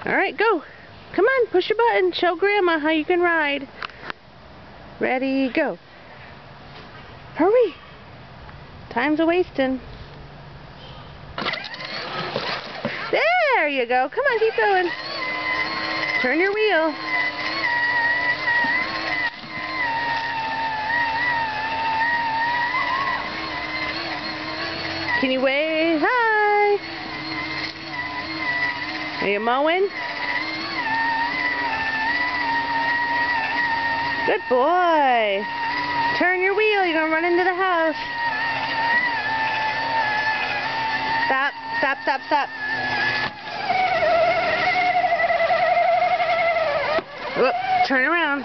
Alright, go. Come on, push your button. Show Grandma how you can ride. Ready, go. Hurry. Time's a-wasting. There you go. Come on, keep going. Turn your wheel. Can you wave? Hi. Are you mowing? Good boy. Turn your wheel. You're going to run into the house. Stop. Stop, stop, stop. Whoop, turn around.